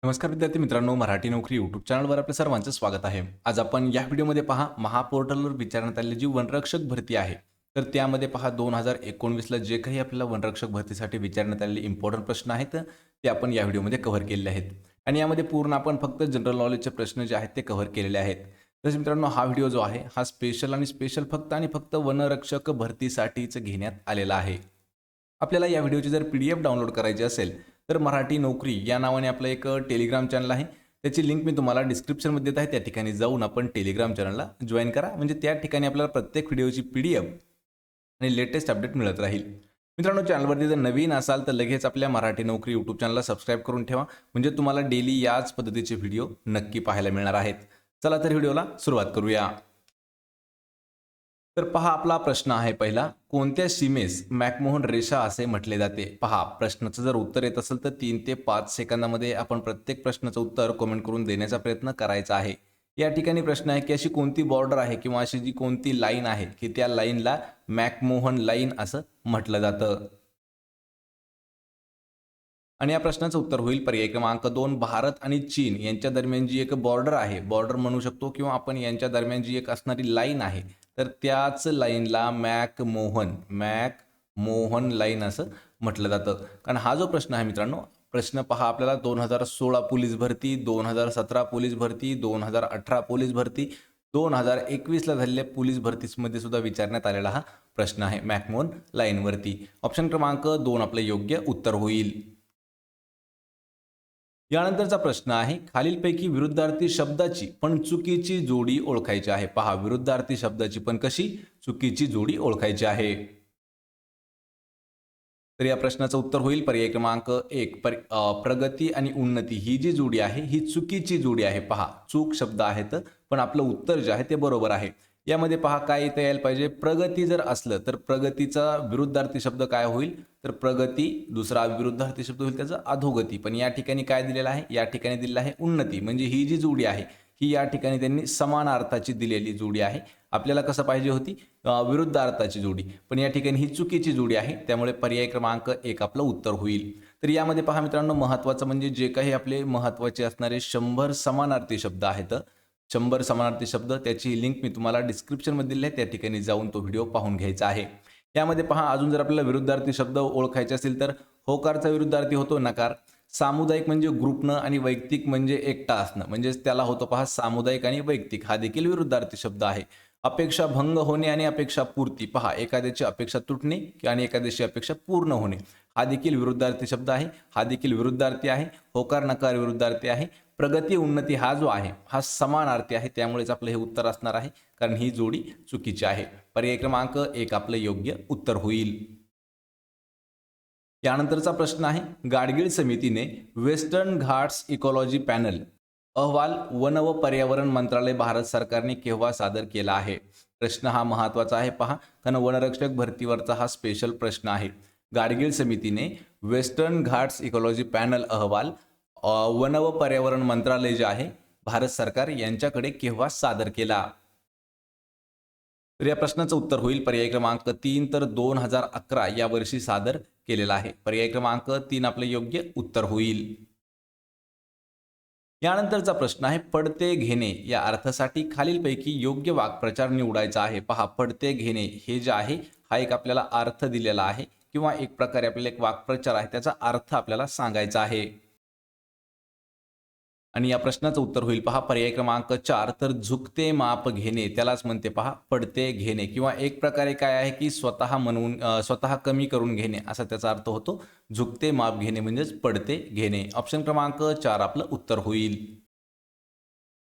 नमस्कार विद्यार्थी मित्रांनो, मराठी नोकरी यूट्यूब चॅनलवर आपल्या सर्वांचं स्वागत आहे. आज आपण या व्हिडिओमध्ये पहा महापोर्टलवर विचारण्यात आलेली जी वनरक्षक भरती आहे, तर त्यामध्ये पहा 2019ला जे काही आपल्याला वनरक्षक भरतीसाठी विचारण्यात आलेले इम्पॉर्टंट प्रश्न आहेत, ते आपण या व्हिडिओमध्ये कव्हर केलेले आहेत. आणि यामध्ये पूर्ण आपण फक्त जनरल नॉलेजचे प्रश्न जे आहेत ते कव्हर केलेले आहेत. तसेच मित्रांनो, हा व्हिडिओ जो आहे हा स्पेशल फक्त आणि फक्त वनरक्षक भरतीसाठीच घेण्यात आलेला आहे. आपल्याला या व्हिडिओची जर PDF डाउनलोड करायची असेल तर मराठी नोकरी या नावाने आपलं एक टेलिग्राम चॅनल आहे. त्याची लिंक मी तुम्हाला डिस्क्रिप्शनमध्ये देत आहे. त्या ठिकाणी जाऊन आपण टेलिग्राम चॅनलला जॉईन करा. म्हणजे त्या ठिकाणी आपल्याला प्रत्येक व्हिडिओची PDF आणि लेटेस्ट अपडेट मिळत राहील. मित्रांनो, चॅनलवरती जर नवीन असाल तर लगेच आपल्या मराठी नोकरी यूट्यूब चॅनलला सबस्क्राईब करून ठेवा. म्हणजे तुम्हाला डेली याच पद्धतीचे व्हिडिओ नक्की पाहायला मिळणार आहेत. चला तर व्हिडिओला सुरुवात करूया. तर पहा, आपला प्रश्न आहे पहिला, कोणत्या सीमेस मॅकमोहन रेषा असे म्हटले जाते? पहा, प्रश्नाचं जर उत्तर येत असेल तर 3 ते 5 सेकंदामध्ये आपण प्रत्येक प्रश्नाचं उत्तर कमेंट करून देण्याचा प्रयत्न करायचा आहे. या ठिकाणी प्रश्न आहे की अशी कोणती बॉर्डर आहे किंवा अशी जी कोणती लाईन आहे की त्या लाईनला मॅकमोहन लाईन असं म्हटलं जातं. आणि या प्रश्नाचं उत्तर होईल पर्याय क्रमांक 2, भारत आणि चीन यांच्या दरम्यान जी एक बॉर्डर आहे, बॉर्डर म्हणू शकतो किंवा आपण यांच्या दरम्यान जी एक असणारी लाईन आहे, तर त्याच लाईनला मॅक मोहन लाईन असं म्हटलं जातं. कारण हा जो प्रश्न आहे मित्रांनो, प्रश्न पहा आपल्याला 2016 पोलीस भरती, 2017 पोलीस भरती, 2018 पोलीस भरती, 2021ला झालेल्या पोलीस भरतीमध्ये सुद्धा विचारण्यात आलेला हा प्रश्न आहे मॅकमोहन लाईनवरती. ऑप्शन क्रमांक 2 आपलं योग्य उत्तर होईल. यानंतरचा प्रश्न आहे, खालीलपैकी विरुद्धार्थी शब्दाची पण चुकीची जोडी ओळखायची आहे. पहा, विरुद्धार्थी शब्दाची पण कशी चुकीची जोडी ओळखायची आहे. तर या प्रश्नाचं उत्तर होईल पर्याय क्रमांक 1, प्रगती आणि उन्नती ही जी जोडी आहे ही चुकीची जोडी आहे. पहा, चूक शब्द आहेत पण आपलं उत्तर जे आहे ते बरोबर आहे. यामध्ये पहा काय येता यायला पाहिजे, प्रगती जर असलं तर प्रगतीचा विरुद्धार्थी शब्द काय होईल, तर प्रगती, दुसरा विरुद्धार्थी शब्द होईल त्याचं अधोगती. पण या ठिकाणी काय दिलेलं आहे, या ठिकाणी दिलेलं आहे उन्नती. म्हणजे ही जी जोडी आहे ही या ठिकाणी त्यांनी समान अर्थाची दिलेली जोडी आहे. आपल्याला कसं पाहिजे होती, विरुद्ध अर्थाची जोडी, पण या ठिकाणी ही चुकीची जोडी आहे. त्यामुळे पर्याय क्रमांक 1 आपलं उत्तर होईल. तर यामध्ये पहा मित्रांनो, महत्त्वाचं म्हणजे जे काही आपले महत्त्वाचे असणारे 100 समानार्थी शब्द आहेत, 100 समानार्थी शब्द, त्याची लिंक मी तुम्हाला डिस्क्रिप्शनमध्ये दिली आहे. त्या ठिकाणी जाऊन तो व्हिडिओ पाहून घ्यायचा आहे. यामध्ये पहा, अजून जर आपल्याला विरुद्धार्थी शब्द ओळखायचे असेल तर होकारचा विरुद्धार्थी होतो नकार, सामुदायिक म्हणजे ग्रुपनं आणि वैयक्तिक म्हणजे एकटा असणं, म्हणजेच त्याला होतो पहा सामुदायिक आणि वैयक्तिक, हा देखील विरुद्धार्थी शब्द आहे. अपेक्षा भंग होणे आणि अपेक्षा पूर्ती, पहा एखाद्याची अपेक्षा तुटणे आणि एखाद्याची अपेक्षा पूर्ण होणे, हा देखील विरुद्धार्थी शब्द आहे, हा देखील विरुद्धार्थी आहे. होकार नकार विरुद्धार्थी आहे. प्रगती उन्नती हा जो आहे हा समानार्थी आहे. त्यामुळेच आपलं हे उत्तर असणार आहे, कारण ही जोडी चुकीची आहे. पर्याय क्रमांक 1 आपलं योग्य उत्तर होईल. यानंतरचा प्रश्न आहे, गाडगीळ समितीने वेस्टर्न घाट्स इकॉलॉजी पॅनल अहवाल वन व पर्यावरण मंत्रालय भारत सरकारने केव्हा सादर केला आहे? प्रश्न हा महत्त्वाचा आहे पहा, कारण वनरक्षक भरतीवरचा हा स्पेशल प्रश्न आहे. गाडगीळ समितीने वेस्टर्न घाट्स इकॉलॉजी पॅनल अहवाल वन व पर्यावरण मंत्रालय जे आहे भारत सरकार यांच्याकडे केव्हा सादर केला? तर या प्रश्नाचं उत्तर होईल पर्याय क्रमांक 3, तर 2011 या वर्षी सादर केलेला आहे. पर्याय क्रमांक 3 आपलं योग्य उत्तर होईल. यानंतरचा प्रश्न आहे, पडते घेणे या अर्थासाठी खालीलपैकी योग्य वाक्प्रचार निवडायचा आहे. पहा, पडते घेणे हे जे आहे हा एक आपल्याला अर्थ दिलेला आहे किंवा एक प्रकारे आपल्याला एक वाक्प्रचार आहे, त्याचा अर्थ आपल्याला सांगायचा आहे. आणि या प्रश्नाचं उत्तर होईल पहा पर्याय क्रमांक 4, तर झुकते माप घेणे त्यालाच म्हणते पहा पडते घेणे, किंवा एक प्रकारे काय आहे की स्वतः म्हणून स्वतः कमी करून घेणे असा त्याचा अर्थ होतो. झुकते माप घेणे म्हणजेच पडते घेणे. ऑप्शन क्रमांक 4 आपलं उत्तर होईल.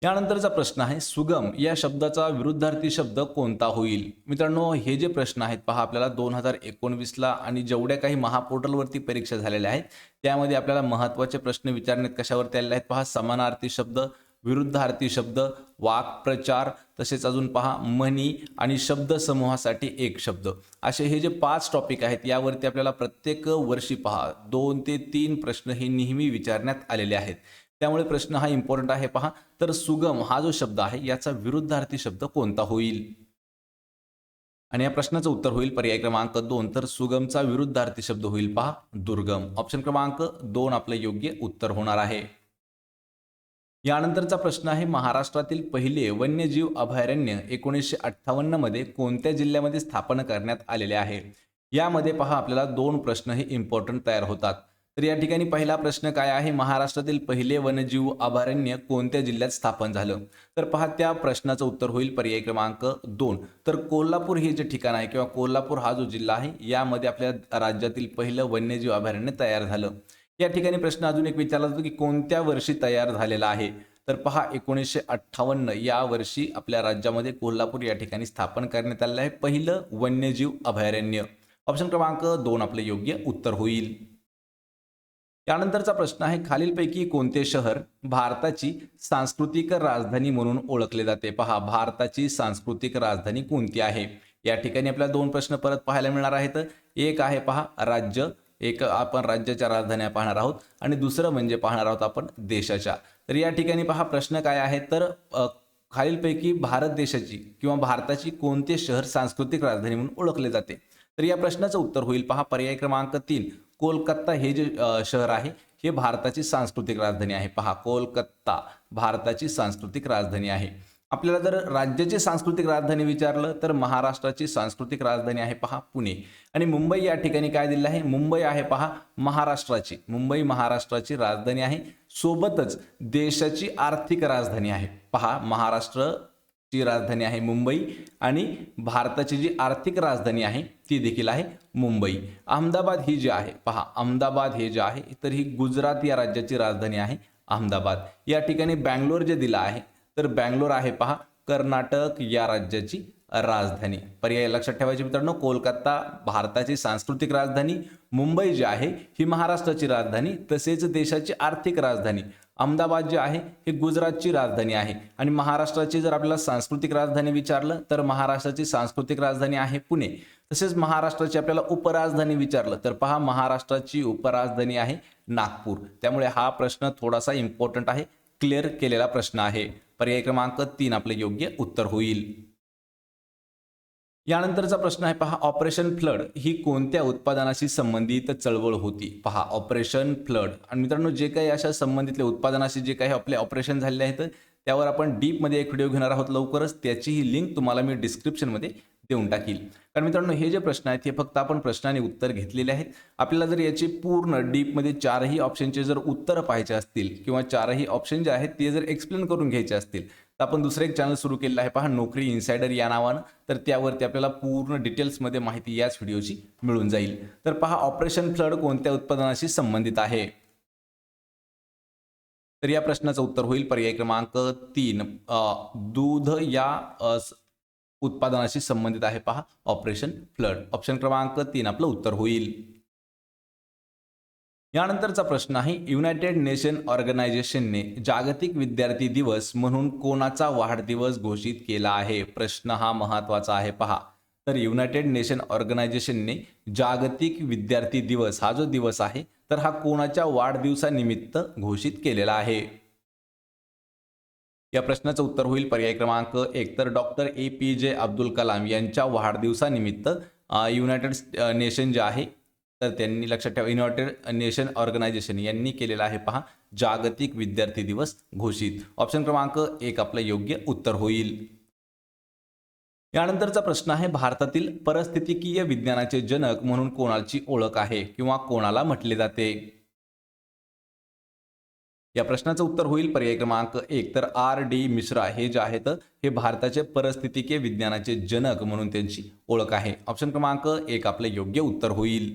यानंतरचा प्रश्न आहे, सुगम या शब्दाचा विरुद्धार्थी शब्द कोणता होईल? मित्रांनो, हे जे प्रश्न आहेत पहा आपल्याला 2019ला आणि जेवढ्या काही महापोर्टलवरती परीक्षा झालेल्या आहेत त्यामध्ये आपल्याला महत्त्वाचे प्रश्न विचारण्यात कशावरती आलेले आहेत पहा, समानार्थी शब्द, विरुद्धार्थी शब्द, वाक्प्रचार, तसेच अजून पहा म्हणी आणि शब्द समूहासाठी एक शब्द, असे हे जे 5 टॉपिक आहेत यावरती आपल्याला प्रत्येक वर्षी पहा 2 ते 3 प्रश्न हे नेहमी विचारण्यात आलेले आहेत. त्यामुळे प्रश्न हा इम्पॉर्टंट आहे पहा. तर सुगम हा जो शब्द आहे याचा विरुद्धार्थी शब्द कोणता होईल? आणि या प्रश्नाचं उत्तर होईल पर्याय क्रमांक 2, तर सुगमचा विरुद्धार्थी शब्द होईल पहा दुर्गम. ऑप्शन क्रमांक 2 आपलं योग्य उत्तर होणार आहे. यानंतरचा प्रश्न आहे महाराष्ट्रातील पहिले वन्यजीव अभयारण्य 1958 मध्ये कोणत्या जिल्ह्यामध्ये स्थापन करण्यात आलेले आहे? यामध्ये पहा आपल्याला दोन प्रश्न हे इम्पॉर्टंट तयार होतात. तर या ठिकाणी पहिला प्रश्न काय आहे, महाराष्ट्रातील पहिले वन्यजीव अभयारण्य कोणत्या जिल्ह्यात स्थापन झालं? तर पहा त्या प्रश्नाचं उत्तर होईल पर्याय क्रमांक 2. तर कोल्हापूर हे जे ठिकाण आहे किंवा कोल्हापूर हा जो जिल्हा आहे यामध्ये आपल्या राज्यातील पहिलं वन्यजीव अभयारण्य तयार झालं. या ठिकाणी प्रश्न अजून एक विचारला जातो की कोणत्या वर्षी तयार झालेला आहे? तर पहा 1958 या वर्षी आपल्या राज्यामध्ये कोल्हापूर या ठिकाणी स्थापन करण्यात आलेलं आहे पहिलं वन्यजीव अभयारण्य. ऑप्शन क्रमांक 2 आपले योग्य उत्तर होईल. यानंतरचा प्रश्न आहे खालीलपैकी कोणते शहर भारताची सांस्कृतिक राजधानी म्हणून ओळखले जाते? पहा भारताची सांस्कृतिक राजधानी कोणती आहे? या ठिकाणी आपल्याला दोन प्रश्न परत पाहायला मिळणार आहेत. एक आहे पहा राज्य, एक आपण राज्याच्या राजधान्या पाहणार आहोत आणि दुसरं म्हणजे पाहणार आहोत आपण देशाच्या. तर या ठिकाणी पहा प्रश्न काय आहे, तर खालीलपैकी भारत देशाची किंवा भारताची कोणते शहर सांस्कृतिक राजधानी म्हणून ओळखले जाते? तर या प्रश्नाचं उत्तर होईल पहा पर्याय क्रमांक 3 कोलकाता हे जे शहर आहे हे भारताची सांस्कृतिक राजधानी आहे. पहा कोलकाता भारताची सांस्कृतिक राजधानी आहे. आपल्याला जर राज्याची सांस्कृतिक राजधानी विचारलं तर महाराष्ट्राची सांस्कृतिक राजधानी आहे पहा पुणे. आणि मुंबई या ठिकाणी काय दिलं आहे, मुंबई आहे पहा महाराष्ट्राची, मुंबई महाराष्ट्राची राजधानी आहे. सोबतच देशाची आर्थिक राजधानी आहे. पहा महाराष्ट्राची राजधानी आहे मुंबई आणि भारताची जी आर्थिक राजधानी आहे ती देखील आहे मुंबई. अहमदाबाद ही जी आहे पहा, अहमदाबाद हे जे आहे तर ही गुजरात या राज्याची राजधानी आहे अहमदाबाद. या ठिकाणी बँगलोर जे दिलं आहे तर बँगलोर आहे पहा कर्नाटक या राज्याची राजधानी. पर्याय लक्षात ठेवायचे मित्रांनो, कोलकाता भारताची सांस्कृतिक राजधानी, मुंबई जी आहे ही महाराष्ट्राची राजधानी तसेच देशाची आर्थिक राजधानी, अहमदाबाद जे आहे हे गुजरातची राजधानी आहे. आणि महाराष्ट्राची जर आपल्याला सांस्कृतिक राजधानी विचारलं तर महाराष्ट्राची सांस्कृतिक राजधानी आहे पुणे. तसेच महाराष्ट्राची आपल्याला उपराजधानी विचारलं तर पहा महाराष्ट्राची उपराजधानी आहे नागपूर. त्यामुळे हा प्रश्न थोडासा इम्पॉर्टंट आहे, क्लिअर केलेला प्रश्न आहे. पर्याय क्रमांक 3 आपले योग्य उत्तर होईल. यानंतरचा प्रश्न आहे पहा ऑपरेशन फ्लड ही कोणत्या उत्पादनाशी संबंधित चळवळ होती? पहा ऑपरेशन फ्लड. आणि मित्रांनो जे काही अशा संबंधितले उत्पादनाशी जे काही आपले ऑपरेशन झालेले आहेत त्यावर आपण डीपमध्ये एक व्हिडिओ घेणार आहोत लवकरच. त्याचीही लिंक तुम्हाला मी डिस्क्रिप्शनमध्ये देऊन टाकील. कारण मित्रांनो हे जे प्रश्न आहेत हे फक्त आपण प्रश्नाने उत्तर घेतलेले आहेत. आपल्याला जर याची पूर्ण डीपमध्ये चारही ऑप्शनचे जर उत्तर पाहायचे असतील किंवा चारही ऑप्शन जे आहेत ते जर एक्सप्लेन करून घ्यायचे असतील तर आपण दुसरं एक चॅनल सुरू केलेलं आहे पहा नोकरी इन्सायडर या नावानं. तर त्यावरती आपल्याला पूर्ण डिटेल्समध्ये माहिती याच व्हिडिओची मिळून जाईल. तर पहा ऑपरेशन फ्लड कोणत्या उत्पादनाशी संबंधित आहे? तर या प्रश्नाचं उत्तर होईल पर्याय क्रमांक 3 दूध या उत्पादनाशी संबंधित आहे पहा ऑपरेशन फ्लड. ऑप्शन क्रमांक 3 आपलं उत्तर होईल. यानंतरचा प्रश्न आहे युनायटेड नेशन ऑर्गनायझेशनने जागतिक विद्यार्थी दिवस म्हणून कोणाचा वाढदिवस घोषित केला आहे? प्रश्न हा महत्वाचा आहे पहा. तर युनायटेड नेशन ऑर्गनायझेशनने जागतिक विद्यार्थी दिवस हा जो दिवस आहे तर हा कोणाच्या वाढदिवसानिमित्त घोषित केलेला आहे? या प्रश्नाचं उत्तर होईल पर्याय क्रमांक 1 तर डॉक्टर APJ अब्दुल कलाम यांच्या वाढदिवसानिमित्त युनायटेड नेशन जे आहे तर त्यांनी लक्षात ठेवा युनायटेड नेशन ऑर्गनायझेशन यांनी केलेला आहे पहा जागतिक विद्यार्थी दिवस घोषित. ऑप्शन क्रमांक 1 आपलं योग्य उत्तर होईल. यानंतरचा प्रश्न आहे भारतातील परिस्थितिकीय विज्ञानाचे जनक म्हणून कोणाची ओळख आहे किंवा कोणाला म्हटले जाते? या प्रश्नाचं उत्तर होईल पर्याय क्रमांक 1 तर RD मिश्रा हे जे आहेत हे भारताचे परिस्थितिकीय विज्ञानाचे जनक म्हणून त्यांची ओळख आहे. ऑप्शन क्रमांक 1 आपले योग्य उत्तर होईल.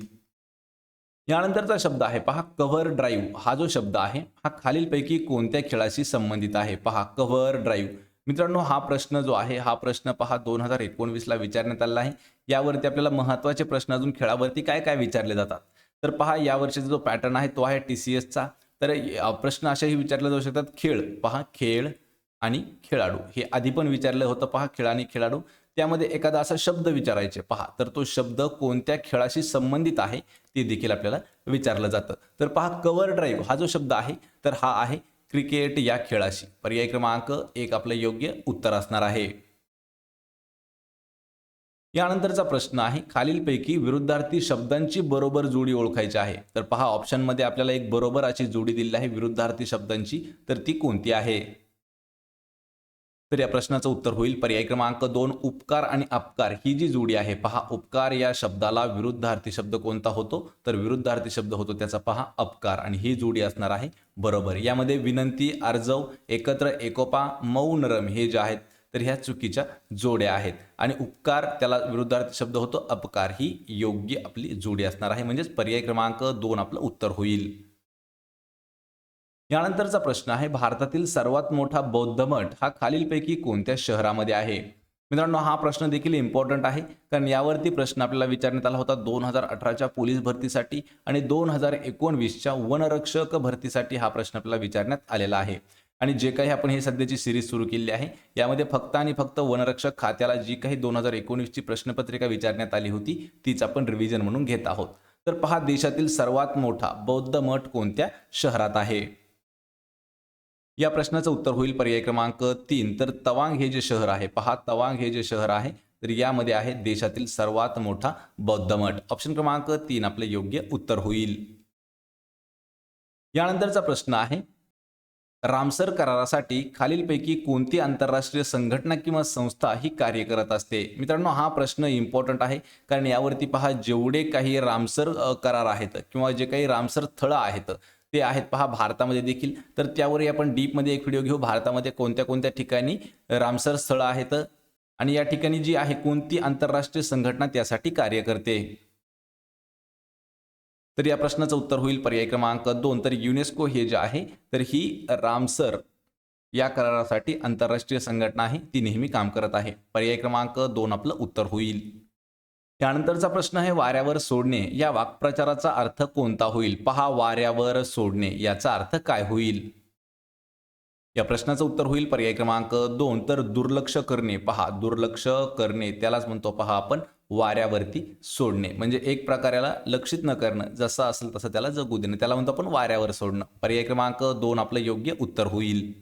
यानंतरचा शब्द आहे पहा कव्हर ड्राईव्ह. हा जो शब्द आहे हा खालीलपैकी कोणत्या खेळाशी संबंधित आहे? पहा कव्हर ड्राईव्ह. मित्रांनो हा प्रश्न जो आहे हा प्रश्न पहा 2019 ला विचारण्यात आला आहे. यावरती आपल्याला महत्त्वाचे प्रश्न अजून खेळावरती काय काय विचारले जातात तर पहा यावर्षीचा जो पॅटर्न आहे तो आहे TCSचा. तर प्रश्न असेही विचारले जाऊ शकतात खेळ पहा खेळ आणि खेळाडू हे आधी पण विचारलं होतं पहा खेळ आणि खेळाडू. त्यामध्ये एखादा असा शब्द विचारायचे पहा तर तो शब्द कोणत्या खेळाशी संबंधित आहे ते देखील आपल्याला विचारलं जातं. तर पहा कव्हर ड्राईव्ह हा जो शब्द आहे तर हा आहे क्रिकेट या खेळाशी. पर्याय क्रमांक 1 आपलं योग्य उत्तर असणार आहे. यानंतरचा प्रश्न आहे, खालीलपैकी विरुद्धार्थी शब्दांची बरोबर जोडी ओळखायची आहे. तर पहा, ऑप्शनमध्ये आपल्याला एक बरोबर अशी जोडी दिलेली आहे विरुद्धार्थी शब्दांची, तर ती कोणती आहे? तर या प्रश्नाचं उत्तर होईल पर्याय क्रमांक 2, उपकार आणि अपकार ही जी जोडी आहे. पहा, उपकार या शब्दाला विरुद्धार्थी शब्द कोणता होतो? तर विरुद्धार्थी शब्द होतो त्याचा पहा अपकार, आणि ही जोडी असणार आहे बरोबर. यामध्ये विनंती, आर्जव, एकत्र, एकोपा, मौन, रम हे जे आहेत तर ह्या चुकीच्या जोड्या आहेत. आणि उपकार त्याला विरुद्धार्थी शब्द होतो अपकार, ही योग्य आपली जोडी असणार आहे. म्हणजेच पर्याय क्रमांक 2 आपलं उत्तर होईल. यानंतरचा प्रश्न आहे, भारतातील सर्वात मोठा बौद्ध मठ हा खालीलपैकी कोणत्या शहरामध्ये आहे? मित्रांनो, हा प्रश्न देखील इम्पॉर्टंट आहे, कारण यावरती प्रश्न आपल्याला विचारण्यात आला होता 2018च्या पोलीस भरतीसाठी आणि 2019च्या वनरक्षक भरतीसाठी हा प्रश्न आपल्याला विचारण्यात आलेला आहे. आणि जे काही आपण ही सध्याची सिरीज सुरू केली आहे, यामध्ये फक्त आणि फक्त वनरक्षक खात्याला जी काही 2019ची प्रश्नपत्रिका विचारण्यात आली होती तीच आपण रिव्हिजन म्हणून घेत आहोत. तर पहा, देशातील सर्वात मोठा बौद्ध मठ कोणत्या शहरात आहे? या प्रश्नाचं उत्तर होईल पर्याय क्रमांक 3, तर तवांग हे जे शहर आहे. पहा, तवांग हे जे शहर आहे तर यामध्ये आहे देशातील सर्वात मोठा बौद्ध मठ. ऑप्शन क्रमांक 3 आपले योग्य उत्तर होईल. यानंतरचा प्रश्न आहे, रामसर करारासाठी खालीलपैकी कोणती आंतरराष्ट्रीय संघटना किंवा संस्था ही कार्य करत असते? मित्रांनो, हा प्रश्न इम्पॉर्टंट आहे, कारण यावरती पहा, जेवढे काही रामसर करार आहेत किंवा जे काही रामसर स्थळं आहेत ते आहेत पहा भारतामध्ये देखील. तर त्यावरही आपण डीपमध्ये एक व्हिडिओ घेऊ, भारतामध्ये कोणत्या कोणत्या ठिकाणी रामसर स्थळं आहेत आणि या ठिकाणी जी आहे कोणती आंतरराष्ट्रीय संघटना त्यासाठी कार्य करते. तर या प्रश्नाचं उत्तर होईल पर्याय क्रमांक 2, तर युनेस्को हे जे आहे तर ही रामसर या करारासाठी आंतरराष्ट्रीय संघटना आहे, ती नेहमी काम करत आहे. पर्याय क्रमांक 2 आपलं उत्तर होईल. त्यानंतरचा प्रश्न आहे, वाऱ्यावर सोडणे या वाक्प्रचाराचा अर्थ कोणता होईल? पहा, वाऱ्यावर सोडणे याचा अर्थ काय होईल? या प्रश्नाचं उत्तर होईल पर्याय क्रमांक 2, तर दुर्लक्ष करणे. पहा, दुर्लक्ष करणे त्यालाच म्हणतो पहा आपण वाऱ्यावरती सोडणे. म्हणजे एक प्रकाराला लक्षित न करणं, जसं असेल तसं त्याला जगू देणं, त्याला म्हणतो आपण वाऱ्यावर सोडणं. पर्याय क्रमांक 2 आपलं योग्य उत्तर होईल.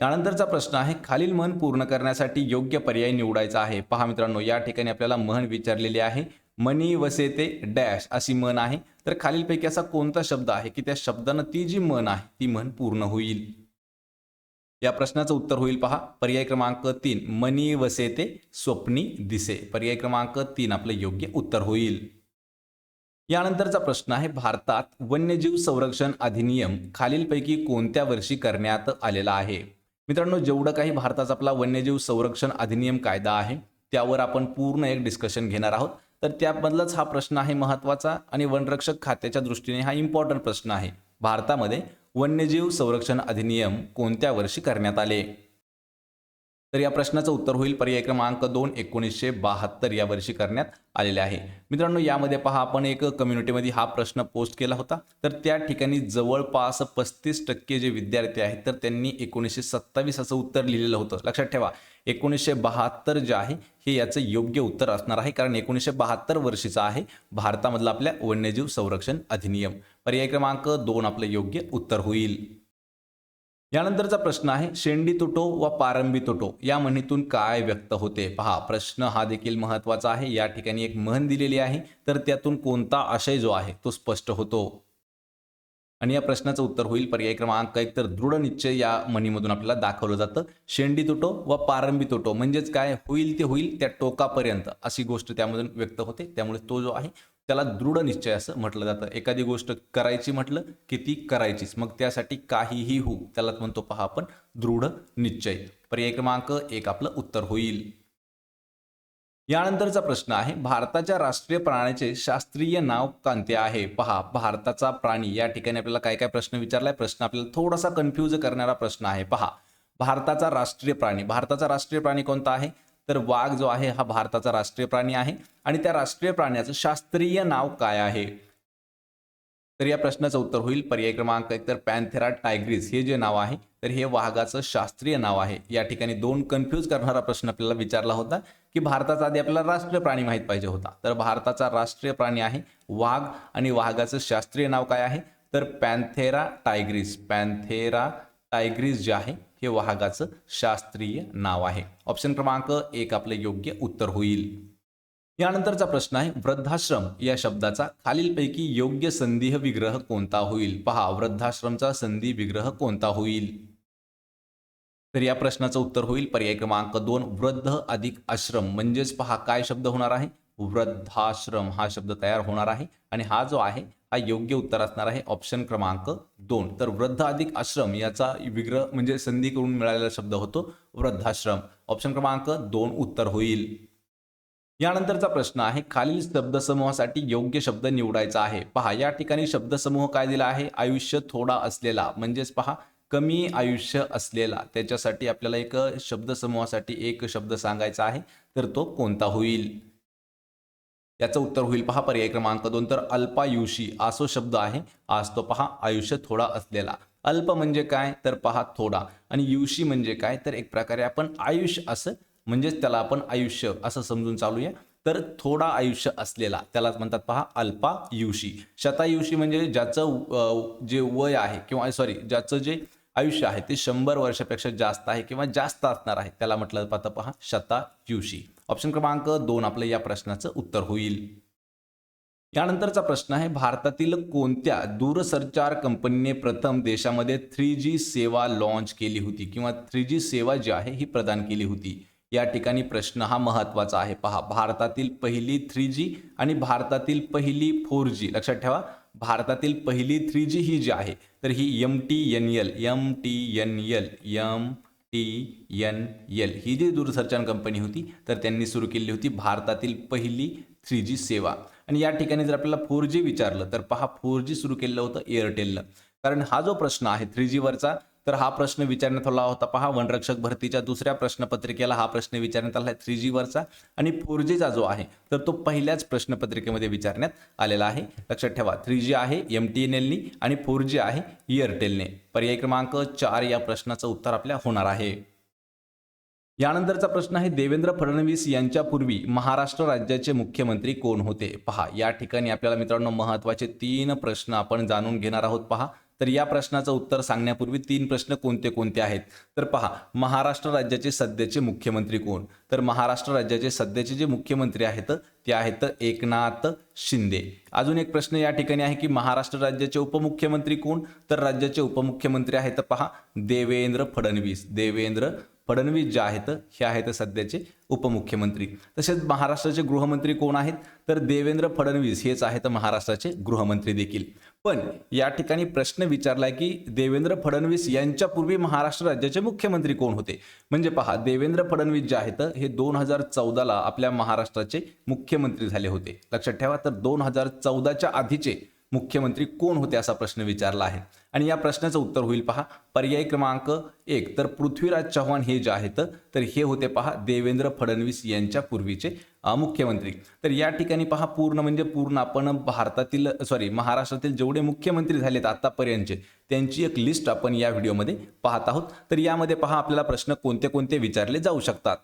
त्यानंतरचा प्रश्न आहे, खालील म्हण पूर्ण करण्यासाठी योग्य पर्याय निवडायचा आहे. पहा मित्रांनो, या ठिकाणी आपल्याला म्हण विचारलेली आहे. मनी वसेते डॅश अशी म्हण आहे. तर खालीलपैकी असा कोणता शब्द आहे की त्या शब्दानं ती जी म्हण आहे ती म्हण पूर्ण होईल? या प्रश्नाचं उत्तर होईल पहा पर्याय क्रमांक 3, मनी वसेते स्वप्नी दिसे. पर्याय क्रमांक 3 आपलं योग्य उत्तर होईल. यानंतरचा प्रश्न आहे, भारतात वन्यजीव संरक्षण अधिनियम खालीलपैकी कोणत्या वर्षी करण्यात आलेला आहे? मित्रांनो, जेवढं काही भारताचा आपला वन्यजीव संरक्षण अधिनियम कायदा आहे त्यावर आपण पूर्ण एक डिस्कशन घेणार आहोत. तर त्याबद्दलच हा प्रश्न आहे महत्त्वाचा, आणि वनरक्षक खात्याच्या दृष्टीने हा इम्पॉर्टंट प्रश्न आहे. भारतामध्ये वन्यजीव संरक्षण अधिनियम कोणत्या वर्षी करण्यात आले? तर या प्रश्नाचं उत्तर होईल पर्याय क्रमांक 2, 1972 या वर्षी करण्यात आलेले आहे. मित्रांनो, यामध्ये पहा, आपण एक कम्युनिटीमध्ये हा प्रश्न पोस्ट केला होता. तर त्या ठिकाणी जवळपास 35% जे विद्यार्थी आहेत तर त्यांनी 1927 असं उत्तर लिहिलेलं होतं. लक्षात ठेवा, 1972 जे आहे हे याचं योग्य उत्तर असणार आहे, कारण 1972 वर्षीचा आहे भारतामधला आपल्या वन्यजीव संरक्षण अधिनियम. पर्याय क्रमांक 2 आपलं योग्य उत्तर होईल. यानंतरचा प्रश्न आहे, शेंडी तुटो व पारंबी तुटो या म्हणीतून काय व्यक्त होते? पहा, प्रश्न हा देखील महत्त्वाचा आहे. या ठिकाणी एक म्हण दिलेली आहे, तर त्यातून कोणता आशय जो आहे तो स्पष्ट होतो? आणि या प्रश्नाचं उत्तर होईल पर्याय क्रमांक 1, तर दृढ निश्चय या म्हणीमधून आपल्याला दाखवलं जातं. शेंडी तुटो व पारंबी तुटो म्हणजेच काय, होईल ते होईल त्या टोकापर्यंत अशी गोष्ट त्यामधून व्यक्त होते. त्यामुळे तो जो आहे त्याला दृढ निश्चय असं म्हटलं जातं. एखादी गोष्ट करायची म्हटलं की ती करायचीच, मग त्यासाठी काहीही होऊ त्यालाच म्हणतो पहा आपण दृढ निश्चय. पर्याय क्रमांक 1 आपलं उत्तर होईल. यानंतरचा प्रश्न आहे, भारताच्या राष्ट्रीय प्राण्याचे शास्त्रीय नाव कोणते आहे? पहा, भारताचा प्राणी या ठिकाणी आपल्याला काय काय प्रश्न विचारलाय. प्रश्न आपल्याला थोडासा कन्फ्यूज करणारा प्रश्न आहे. पहा, भारताचा राष्ट्रीय प्राणी कोणता आहे? तर वाघ जो आहे हा भारताचा राष्ट्रीय प्राणी आहे, आणि त्या राष्ट्रीय प्राण्याचं शास्त्रीय नाव काय आहे? तर या प्रश्नाचं उत्तर होईल पर्याय क्रमांक 1, तर पॅन्थेरा टायग्रिस हे जे नाव आहे तर हे वाघाचं शास्त्रीय नाव आहे. या ठिकाणी 2 कन्फ्यूज करणारा प्रश्न आपल्याला विचारला होता की भारताचा आधी आपल्याला राष्ट्रीय प्राणी माहीत पाहिजे होता. तर भारताचा राष्ट्रीय प्राणी आहे वाघ, आणि वाघाचं शास्त्रीय नाव काय आहे? तर पॅन्थेरा टायग्रिस जे आहे हे वाहकाचं शास्त्रीय नाव आहे. ऑप्शन क्रमांक 1 आपलं योग्य उत्तर होईल. यानंतरचा प्रश्न आहे वृद्धाश्रम या शब्दाचा खालीलपैकी योग्य संधिह विग्रह कोणता होईल. पहा, वृद्धाश्रमचा संधी विग्रह कोणता होईल. तर या प्रश्नाचं उत्तर होईल पर्याय क्रमांक 2 वृद्ध अधिक आश्रम. म्हणजेच पहा काय शब्द होणार आहे, वृद्धाश्रम हा शब्द तयार होणार आहे आणि हा जो आहे हा योग्य उत्तर असणार आहे ऑप्शन क्रमांक 2. तर वृद्ध अधिक आश्रम याचा विग्रह म्हणजे संधी करून मिळालेला शब्द होतो वृद्धाश्रम. ऑप्शन क्रमांक 2 उत्तर होईल. यानंतरचा प्रश्न आहे खालील शब्दसमूहासाठी योग्य शब्द निवडायचा आहे. पहा, या ठिकाणी शब्दसमूह काय दिला आहे, आयुष्य थोडा असलेला. म्हणजेच पहा कमी आयुष्य असलेला, त्याच्यासाठी आपल्याला एक शब्दसमूहासाठी एक शब्द सांगायचा आहे. तर तो कोणता होईल. याचं उत्तर होईल पहा पर्याय क्रमांक 2. तर अल्पायुषी असो शब्द आहे. आज तो पहा आयुष्य थोडा असलेला. अल्प म्हणजे काय, तर पहा थोडा, आणि युषी म्हणजे काय, तर एक प्रकारे आपण आयुष्य असं म्हणजेच त्याला आपण आयुष्य असं समजून चालूया. तर थोडा आयुष्य असलेला त्यालाच म्हणतात पहा अल्पायुषी. शतायुषी म्हणजे ज्याचं जे वय आहे किंवा ज्याचं जे आयुष्य आहे ते 100 वर्षापेक्षा जास्त आहे किंवा जास्त असणार आहे त्याला म्हटलं जातं पहा शतायुषी. ऑप्शन क्रमांक 2 आपलं या प्रश्नाचं उत्तर होईल. यानंतरचा प्रश्न आहे भारतातील कोणत्या दूरसंचार कंपनीने प्रथम देशामध्ये 3G सेवा लॉन्च केली होती किंवा 3G सेवा जी आहे ही प्रदान केली होती. या ठिकाणी प्रश्न हा महत्त्वाचा आहे. पहा, भारतातील पहिली 3G आणि भारतातील पहिली 4G लक्षात ठेवा. भारतातील पहिली 3G ही जी आहे तर ही MTNL ही जी दूरसंचार कंपनी होती तर त्यांनी सुरू केली होती भारतातील पहिली 3G सेवा. आणि या ठिकाणी जर आपल्याला 4G विचारलं तर पहा 4G सुरू केलं होतं एअरटेलनं. कारण हा जो प्रश्न आहे 3G वरचा तर हा प्रश्न विचारण्यात आला होता पहा वनरक्षक भरतीच्या दुसऱ्या प्रश्नपत्रिकेला हा प्रश्न विचारण्यात आला आहे 3G वरचा. आणि 4Gचा जो आहे तर तो पहिल्याच प्रश्नपत्रिकेमध्ये विचारण्यात आलेला आहे. लक्षात ठेवा 3G आहे MTNLनी आणि 4G आहे एअरटेलने. पर्याय क्रमांक 4 या प्रश्नाचं उत्तर आपल्या होणार आहे. यानंतरचा प्रश्न आहे देवेंद्र फडणवीस यांच्यापूर्वी महाराष्ट्र राज्याचे मुख्यमंत्री कोण होते. पहा, या ठिकाणी आपल्याला मित्रांनो महत्त्वाचे 3 प्रश्न आपण जाणून घेणार आहोत. पहा, तर या प्रश्नाचं उत्तर सांगण्यापूर्वी 3 प्रश्न कोणते कोणते आहेत. तर पहा, महाराष्ट्र राज्याचे सध्याचे मुख्यमंत्री कोण. तर महाराष्ट्र राज्याचे सध्याचे जे मुख्यमंत्री आहेत ते आहेत एकनाथ शिंदे. अजून एक प्रश्न या ठिकाणी आहे की महाराष्ट्र राज्याचे उपमुख्यमंत्री कोण. तर राज्याचे उपमुख्यमंत्री आहेत पहा देवेंद्र फडणवीस. देवेंद्र फडणवीस जे आहेत हे आहेत सध्याचे उपमुख्यमंत्री. तसेच महाराष्ट्राचे गृहमंत्री कोण आहेत तर देवेंद्र फडणवीस हेच आहेत महाराष्ट्राचे गृहमंत्री देखील. पण या ठिकाणी प्रश्न विचारलाय की देवेंद्र फडणवीस यांच्यापूर्वी महाराष्ट्र राज्याचे मुख्यमंत्री कोण होते. म्हणजे पहा देवेंद्र फडणवीस जे आहेत हे 2014ला आपल्या महाराष्ट्राचे मुख्यमंत्री झाले होते. लक्षात ठेवा. तर 2014च्या आधीचे मुख्यमंत्री कोण होते असा प्रश्न विचारला आहे. आणि या प्रश्नाचं उत्तर होईल पहा पर्याय क्रमांक 1. तर पृथ्वीराज चव्हाण हे जे आहेत तर हे होते पहा देवेंद्र फडणवीस यांच्या पूर्वीचे मुख्यमंत्री. तर या ठिकाणी पहा पूर्ण आपण महाराष्ट्रातील जेवढे मुख्यमंत्री झालेत आतापर्यंतचे त्यांची एक लिस्ट आपण या व्हिडिओमध्ये पाहत आहोत. तर यामध्ये पहा आपल्याला प्रश्न कोणते कोणते विचारले जाऊ शकतात.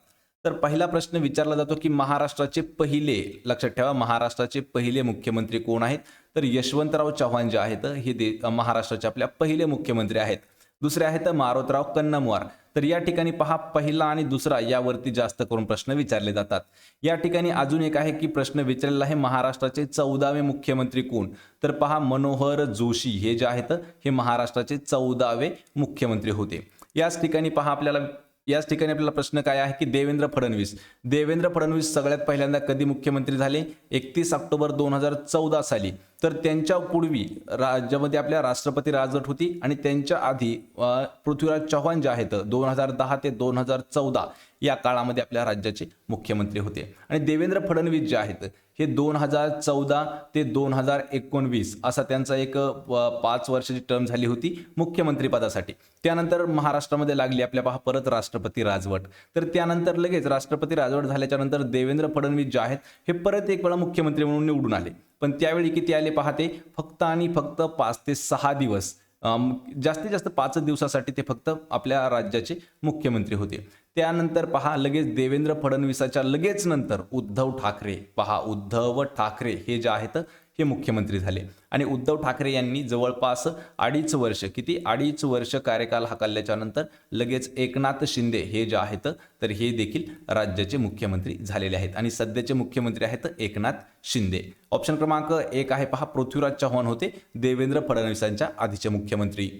तर पहिला प्रश्न विचारला जातो की महाराष्ट्राचे पहिले, लक्षात ठेवा, महाराष्ट्राचे पहिले मुख्यमंत्री कोण आहेत. तर यशवंतराव चव्हाण जे आहेत हे महाराष्ट्राचे आपल्या पहिले मुख्यमंत्री आहेत. दुसरे आहेत मारोतराव कन्नमवार. तर या ठिकाणी पहा पहिला आणि दुसरा यावरती जास्त करून प्रश्न विचारले जातात. या ठिकाणी अजून एक आहे की प्रश्न विचारलेला आहे महाराष्ट्राचे 14वे मुख्यमंत्री कोण. तर पहा मनोहर जोशी हे जे आहेत हे महाराष्ट्राचे 14वे मुख्यमंत्री होते. याच ठिकाणी आपल्याला प्रश्न काय आहे की देवेंद्र फडणवीस सगळ्यात पहिल्यांदा कधी मुख्यमंत्री झाले. 31 ऑक्टोबर 2014 साली. तर त्यांच्या पूर्वी राज्यामध्ये आपल्या राष्ट्रपती राजवट होती आणि त्यांच्या आधी पृथ्वीराज चव्हाण जे आहेत 2010 ते 2014 या काळामध्ये आपल्या राज्याचे मुख्यमंत्री होते. आणि देवेंद्र फडणवीस जे आहेत हे 2014 ते 2019 असा त्यांचा एक 5 वर्षाची टर्म झाली होती मुख्यमंत्री पदासाठी. त्यानंतर महाराष्ट्रामध्ये लागली आपल्या पहा परत राष्ट्रपती राजवट. तर त्यानंतर लगेच राष्ट्रपती राजवट झाल्याच्या नंतर देवेंद्र फडणवीस जे आहेत हे परत एक वेळा मुख्यमंत्री म्हणून निवडून आले. पण त्यावेळी किती आले पाहते फक्त 5 ते 6 दिवस, जास्तीत जास्त 5 दिवसासाठी ते फक्त आपल्या राज्याचे मुख्यमंत्री होते. त्यानंतर पहा लगेच देवेंद्र फडणवीसाच्या लगेच नंतर उद्धव ठाकरे हे जे आहेत हे मुख्यमंत्री झाले आणि उद्धव ठाकरे यांनी जवळपास 2.5 वर्ष 2.5 वर्ष कार्यकाल हाकलल्याच्या नंतर लगेच एकनाथ शिंदे हे जे आहेत तर हे देखील राज्याचे मुख्यमंत्री झालेले आहेत आणि सध्याचे मुख्यमंत्री आहेत एकनाथ शिंदे. ऑप्शन क्रमांक 1 आहे पहा, पृथ्वीराज चव्हाण होते देवेंद्र फडणवीसांच्या आधीचे मुख्यमंत्री.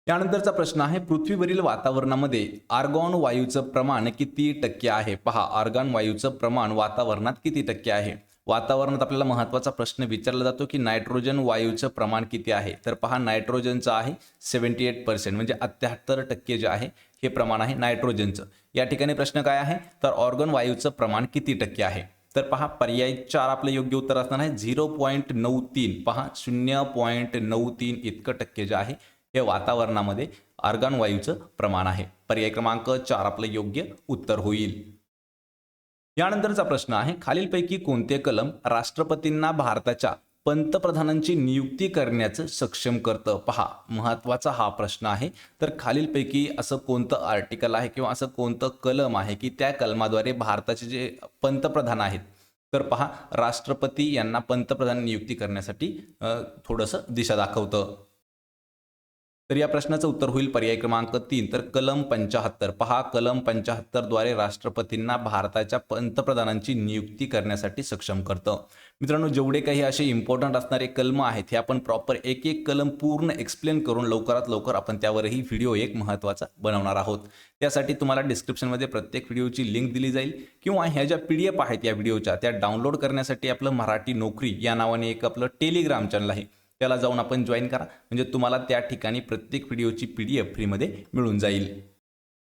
यानंतरचा प्रश्न आहे, पृथ्वीवरील वातावरणामध्ये आर्गॉन वायूचं प्रमाण किती टक्के आहे? पहा, आर्गॉन वायूचं प्रमाण वातावरणात किती टक्के आहे? वातावरणात आपल्याला महत्त्वाचा प्रश्न विचारला जातो की नायट्रोजन वायूचं प्रमाण किती आहे? तर पहा, नायट्रोजनचं आहे 78%, म्हणजे 78% जे आहे हे प्रमाण आहे नायट्रोजनचं. या ठिकाणी प्रश्न काय आहे, तर ऑर्गन वायूचं प्रमाण किती टक्के आहे? तर पहा, पर्याय 4 आपलं योग्य उत्तर असणार आहे 0.93. पहा, 0.93 इतकं टक्के जे आहे हे वातावरणामध्ये आर्गॉन वायूचं प्रमाण आहे. पर्याय क्रमांक 4 आपलं योग्य उत्तर होईल. यानंतरचा प्रश्न आहे, खालीलपैकी कोणते कलम राष्ट्रपतींना भारताच्या पंतप्रधानांची नियुक्ती करण्याचं सक्षम करतं? पहा, महत्त्वाचा हा प्रश्न आहे. तर खालीलपैकी असं कोणतं आर्टिकल आहे किंवा असं कोणतं कलम आहे की त्या कलमाद्वारे भारताचे जे पंतप्रधान आहेत तर पहा, राष्ट्रपती यांना पंतप्रधान नियुक्ती करण्यासाठी थोडंसं दिशा दाखवतं. तर या प्रश्नाचं उत्तर होईल पर्याय क्रमांक 3, तर कलम 75. पहा, कलम 75 द्वारे राष्ट्रपतींना भारताच्या पंतप्रधानांची नियुक्ती करण्यासाठी सक्षम करतं. मित्रांनो, जेवढे काही असे इम्पॉर्टंट असणारे कलम आहेत हे आपण प्रॉपर एक एक कलम पूर्ण एक्सप्लेन करून लवकरात लवकर आपण त्यावरही व्हिडिओ एक महत्त्वाचा बनवणार आहोत. त्यासाठी तुम्हाला डिस्क्रिप्शनमध्ये प्रत्येक व्हिडिओची लिंक दिली जाईल किंवा ह्या ज्या PDF आहेत या व्हिडिओच्या त्या डाउनलोड करण्यासाठी आपलं मराठी नोकरी या नावाने एक आपलं टेलिग्राम चॅनल आहे, त्याला जाऊन आपण जॉईन करा, म्हणजे तुम्हाला त्या ठिकाणी प्रत्येक व्हिडिओची PDF फ्रीमध्ये मिळून जाईल.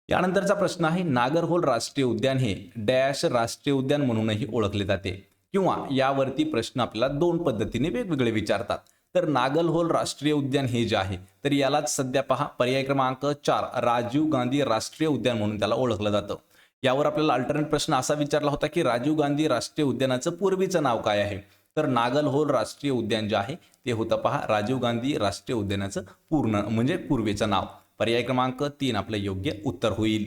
यानंतरचा प्रश्न आहे, नागरहोल राष्ट्रीय उद्यान हे डॅश राष्ट्रीय उद्यान म्हणूनही ओळखले जाते किंवा यावरती प्रश्न आपल्याला 2 पद्धतीने वेगवेगळे विचारतात. तर नागरहोल राष्ट्रीय उद्यान हे जे आहे तर यालाच सध्या पहा, पर्याय क्रमांक 4 राजीव गांधी राष्ट्रीय उद्यान म्हणून त्याला ओळखलं जातं. यावर आपल्याला अल्टरनेट प्रश्न असा विचारला होता की राजीव गांधी राष्ट्रीय उद्यानाचं पूर्वीचं नाव काय आहे? तर नागरहोल राष्ट्रीय उद्यान जे आहे ते होतं पहा राजीव गांधी राष्ट्रीय उद्यानाचं पूर्ण म्हणजे पूर्वीचं नाव. पर्याय क्रमांक 3 आपलं योग्य उत्तर होईल.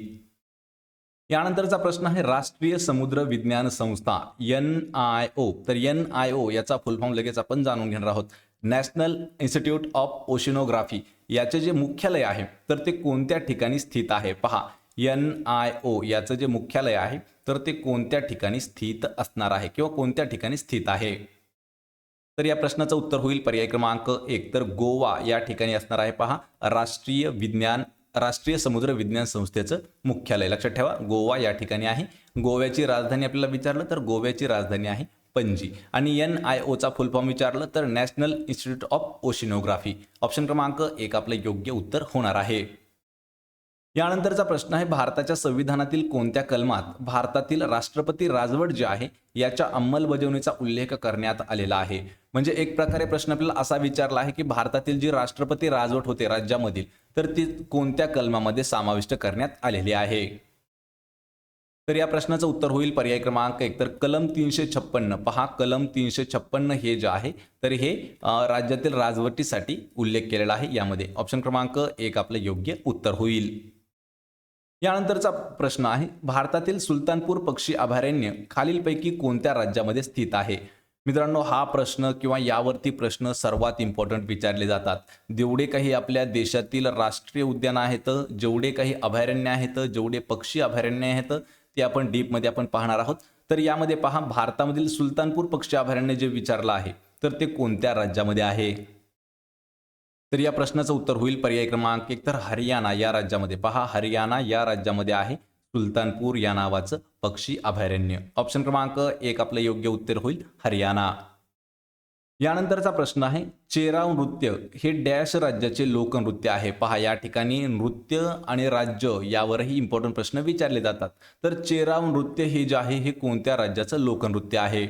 यानंतरचा प्रश्न आहे, राष्ट्रीय समुद्र विज्ञान संस्था NIO. तर NIO याचा फुल फॉर्म लगेच आपण जाणून घेणार आहोत. नॅशनल इन्स्टिट्यूट ऑफ ओशिनोग्राफी याचे जे मुख्यालय आहे तर ते कोणत्या ठिकाणी स्थित आहे? पहा, NIO याचं जे मुख्यालय आहे तर ते कोणत्या ठिकाणी स्थित असणार आहे किंवा कोणत्या ठिकाणी स्थित आहे? तर या प्रश्नाचं उत्तर होईल पर्याय क्रमांक 1, तर गोवा या ठिकाणी असणार आहे. पहा, राष्ट्रीय समुद्र विज्ञान संस्थेचं मुख्यालय लक्षात ठेवा, गोवा या ठिकाणी आहे. गोव्याची राजधानी आपल्याला विचारलं तर गोव्याची राजधानी आहे पणजी आणि NIOचा फुल फॉर्म विचारलं तर national institute of oceanography. Option क्रमांक 1 आपलं योग्य उत्तर होणार आहे. यानंतरचा प्रश्न आहे, भारताच्या संविधानातील कोणत्या कलमात भारतातील राष्ट्रपती राजवट जे आहे याच्या अंमलबजावणीचा उल्लेख करण्यात आलेला आहे? म्हणजे एक प्रकारे प्रश्न आपल्याला असा विचारला आहे की भारतातील जी राष्ट्रपती राजवट होते राज्यामधील तर ती कोणत्या कलमामध्ये समाविष्ट करण्यात आलेली आहे? तर या प्रश्नाचं उत्तर होईल पर्याय क्रमांक 1, तर कलम 356. पहा, कलम 356 हे जे आहे तर हे राज्यातील राजवटीसाठी उल्लेख केलेला आहे यामध्ये. ऑप्शन क्रमांक 1 आपलं योग्य उत्तर होईल. यानंतरचा प्रश्न आहे, भारतातील सुलतानपूर पक्षी अभयारण्य खालीलपैकी कोणत्या राज्यामध्ये स्थित आहे? मित्रांनो, हा प्रश्न किंवा यावरती प्रश्न सर्वात इम्पॉर्टंट विचारले जातात. जेवढे काही आपल्या देशातील राष्ट्रीय उद्यान आहेत, जेवढे काही अभयारण्य आहेत, जेवढे पक्षी अभयारण्य आहेत ते आपण डीपमध्ये आपण पाहणार आहोत. तर यामध्ये पहा, भारतामधील सुलतानपूर पक्षी अभयारण्य जे विचारलं आहे तर ते कोणत्या राज्यामध्ये आहे? तर या प्रश्नाचं उत्तर होईल पर्याय क्रमांक 1, तर हरियाणा या राज्यामध्ये. पहा, हरियाणा या राज्यामध्ये आहे सुलतानपूर या नावाचं पक्षी अभयारण्य. ऑप्शन क्रमांक 1 आपलं योग्य उत्तर होईल हरियाणा. यानंतरचा प्रश्न आहे, चेराव नृत्य हे डॅश राज्याचे लोकनृत्य आहे? पहा, या ठिकाणी नृत्य आणि राज्य यावरही इम्पॉर्टंट प्रश्न विचारले जातात. तर चेराव नृत्य हे जे आहे हे कोणत्या राज्याचं लोकनृत्य आहे?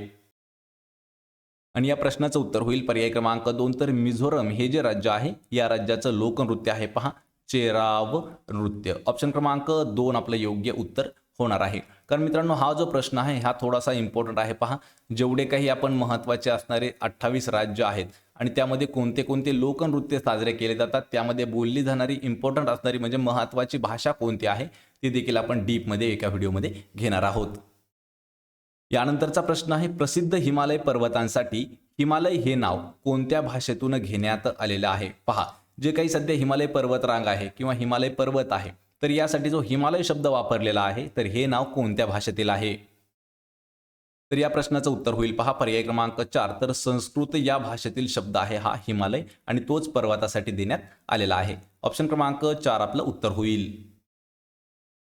आणि या प्रश्नाचं उत्तर होईल पर्याय क्रमांक 2, तर मिझोरम हे जे राज्य आहे या राज्याचं लोकनृत्य आहे पहा चेराव नृत्य. ऑप्शन क्रमांक 2 आपलं योग्य उत्तर होणार आहे. कारण मित्रांनो, हा जो प्रश्न आहे हा थोडासा इम्पॉर्टंट आहे. पहा, जेवढे काही आपण महत्त्वाचे असणारे 28 राज्य आहेत आणि त्यामध्ये कोणते कोणते लोकनृत्य साजरे केले जातात, त्यामध्ये बोलली जाणारी इम्पॉर्टंट असणारी म्हणजे महत्त्वाची भाषा कोणती आहे ती देखील आपण डीपमध्ये एका व्हिडिओमध्ये घेणार आहोत. यानंतरचा प्रश्न आहे, प्रसिद्ध हिमालय पर्वतांसाठी हिमालय हे नाव कोणत्या भाषेतून घेण्यात आलेलं आहे? पहा, जे काही सध्या हिमालय पर्वतरांग आहे किंवा हिमालय पर्वत आहे, तर यासाठी जो हिमालय शब्द वापरलेला आहे, तर हे नाव कोणत्या भाषेतील आहे? तर या प्रश्नाचं उत्तर होईल पहा पर्याय क्रमांक 4, तर संस्कृत या भाषेतील शब्द आहे हा हिमालय आणि तोच पर्वतासाठी देण्यात आलेला आहे. ऑप्शन क्रमांक 4 आपलं उत्तर होईल.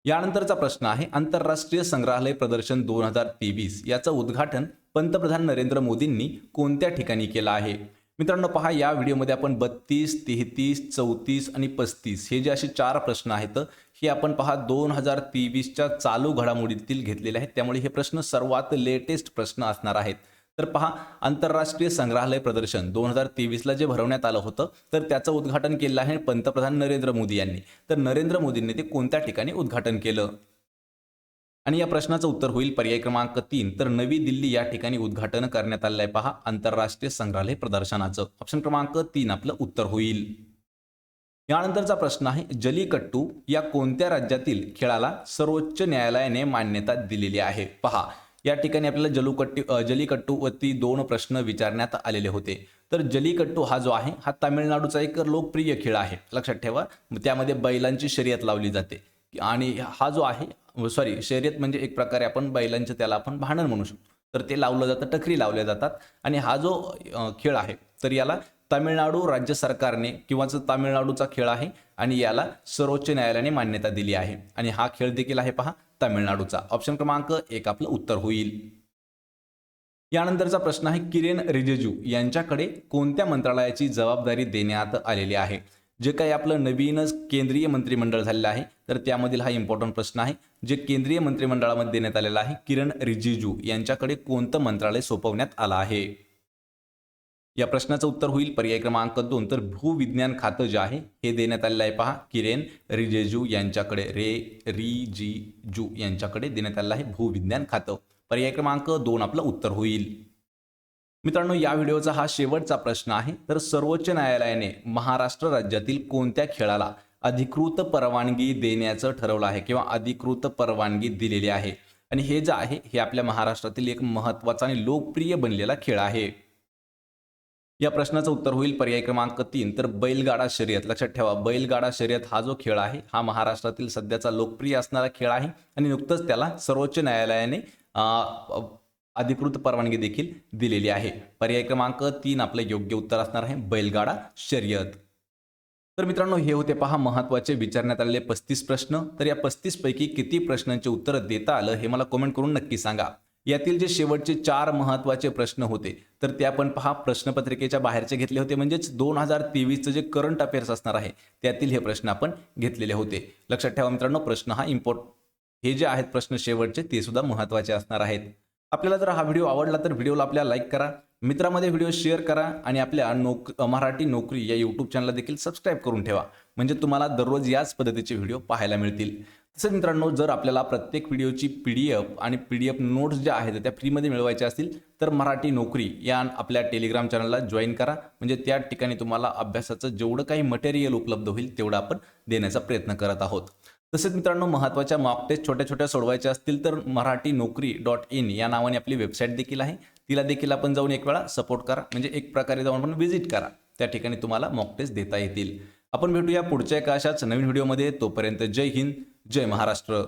यानंतरचा प्रश्न आहे आंतरराष्ट्रीय संग्रहालय प्रदर्शन 2023 याचं उद्घाटन पंतप्रधान नरेंद्र मोदींनी कोणत्या ठिकाणी केलं आहे? मित्रांनो पहा, या व्हिडिओमध्ये आपण 32, 33, 34 आणि 35 हे जे असे 4 प्रश्न आहेत हे आपण पहा 2023च्या चालू घडामोडीतील घेतलेले आहेत. त्यामुळे हे प्रश्न सर्वात लेटेस्ट प्रश्न असणार आहेत. तर पहा, आंतरराष्ट्रीय संग्रहालय प्रदर्शन 2023ला जे भरवण्यात आलं होतं, तर त्याचं उद्घाटन केलं आहे पंतप्रधान नरेंद्र मोदी यांनी. तर नरेंद्र मोदींनी ते कोणत्या ठिकाणी उद्घाटन केलं? आणि या प्रश्नाचं उत्तर होईल पर्याय क्रमांक 3, तर नवी दिल्ली या ठिकाणी उद्घाटन करण्यात आलेलं आहे पहा आंतरराष्ट्रीय संग्रहालय प्रदर्शनाचं. ऑप्शन क्रमांक 3 आपलं उत्तर होईल. यानंतरचा प्रश्न आहे जलीकट्टू या कोणत्या राज्यातील खेळाला सर्वोच्च न्यायालयाने मान्यता दिलेली आहे? पहा, या ठिकाणी आपल्याला जलीकट्टूवरती 2 प्रश्न विचारण्यात आलेले होते. तर जलीकट्टू हा जो आहे हा तामिळनाडूचा एक लोकप्रिय खेळ आहे, लक्षात ठेवा. त्यामध्ये बैलांची शर्यत लावली जाते आणि हा जो आहे शर्यत म्हणजे एक प्रकारे आपण बैलांचे त्याला आपण भांडण म्हणू शकतो. तर ते लावलं जातं, टकरी लावल्या जातात आणि हा जो खेळ आहे तर याला तामिळनाडू राज्य सरकारने किंवा तामिळनाडूचा खेळ आहे आणि याला सर्वोच्च न्यायालयाने मान्यता दिली आहे आणि हा खेळ देखील आहे पहा तामिळनाडूचा. ऑप्शन क्रमांक 1 आपलं उत्तर होईल. यानंतरचा प्रश्न आहे किरेन रिजिजू यांच्याकडे कोणत्या मंत्रालयाची जबाबदारी देण्यात आलेली आहे? जे काही आपलं नवीनच केंद्रीय मंत्रिमंडळ झालेलं आहे तर त्यामधील हा इम्पॉर्टंट प्रश्न आहे. जे केंद्रीय मंत्रिमंडळामध्ये देण्यात आलेला आहे किरण रिजिजू यांच्याकडे कोणतं मंत्रालय सोपवण्यात आलं आहे? या प्रश्नाचं उत्तर होईल पर्याय क्रमांक 2, तर भूविज्ञान खातं जे आहे हे देण्यात आलेलं आहे पहा किरेन रिजिजू यांच्याकडे. रिजिजू यांच्याकडे देण्यात आलेलं आहे भूविज्ञान खातं. पर्याय क्रमांक 2 आपलं उत्तर होईल. मित्रांनो, या व्हिडिओचा हा शेवटचा प्रश्न आहे. तर सर्वोच्च न्यायालयाने महाराष्ट्र राज्यातील कोणत्या खेळाला अधिकृत परवानगी देण्याचं ठरवलं आहे किंवा अधिकृत परवानगी दिलेली आहे? आणि हे जे आहे हे आपल्या महाराष्ट्रातील एक महत्त्वाचा आणि लोकप्रिय बनलेला खेळ आहे. या प्रश्नाचं उत्तर होईल पर्याय क्रमांक 3, तर बैलगाडा शर्यत. लक्षात ठेवा, बैलगाडा शर्यत हा जो खेळ आहे हा महाराष्ट्रातील सध्याचा लोकप्रिय असणारा खेळ आहे आणि नुकतंच त्याला सर्वोच्च न्यायालयाने अधिकृत परवानगी देखील दिलेली आहे. पर्याय क्रमांक 3 आपलं योग्य उत्तर असणार आहे बैलगाडा शर्यत. तर मित्रांनो, हे होते पहा महत्त्वाचे विचारण्यात आलेले 35 प्रश्न. तर या 35 पैकी किती प्रश्नांची उत्तर देता आलं हे मला कमेंट करून नक्की सांगा. यातील जे शेवटचे 4 महत्त्वाचे प्रश्न होते तर ते आपण पहा प्रश्नपत्रिकेच्या बाहेरचे घेतले होते, म्हणजेच 2023चं जे करंट अफेअर्स असणार आहे त्यातील हे प्रश्न आपण घेतलेले होते. लक्षात ठेवा मित्रांनो, प्रश्न हा हे जे आहेत प्रश्न शेवटचे ते सुद्धा महत्त्वाचे असणार आहेत. आपल्याला जर हा व्हिडिओ आवडला तर व्हिडिओला आपल्या लाईक करा, मित्रांमध्ये व्हिडिओ शेअर करा आणि आपल्या मराठी नोकरी या यूट्यूब चॅनलला देखील सबस्क्राईब करून ठेवा, म्हणजे तुम्हाला दररोज याच पद्धतीचे व्हिडिओ पाहायला मिळतील. तसंच मित्रांनो, जर आपल्याला प्रत्येक व्हिडिओची PDF आणि PDF नोट्स ज्या आहेत त्या फ्रीमध्ये मिळवायच्या असतील तर मराठी नोकरी या आपल्या टेलिग्राम चॅनलला जॉईन करा, म्हणजे त्या ठिकाणी तुम्हाला अभ्यासाचं जेवढं काही मटेरियल उपलब्ध होईल तेवढं आपण देण्याचा प्रयत्न करत आहोत. तसेच मित्रांनो, महत्त्वाच्या मॉक टेस्ट छोट्या छोट्या सोडवायच्या असतील तर marathi.nokri.in या नावाने आपली वेबसाईट देखील आहे, तिला देखील आपण जाऊन एक वेळा सपोर्ट करा, म्हणजे एक प्रकारे जाऊन आपण व्हिजिट करा, त्या ठिकाणी तुम्हाला मॉक टेस्ट देता येतील. आपण भेटूया पुढच्या एका अशाच नवीन व्हिडिओमध्ये. तोपर्यंत जय हिंद, जय महाराष्ट्र.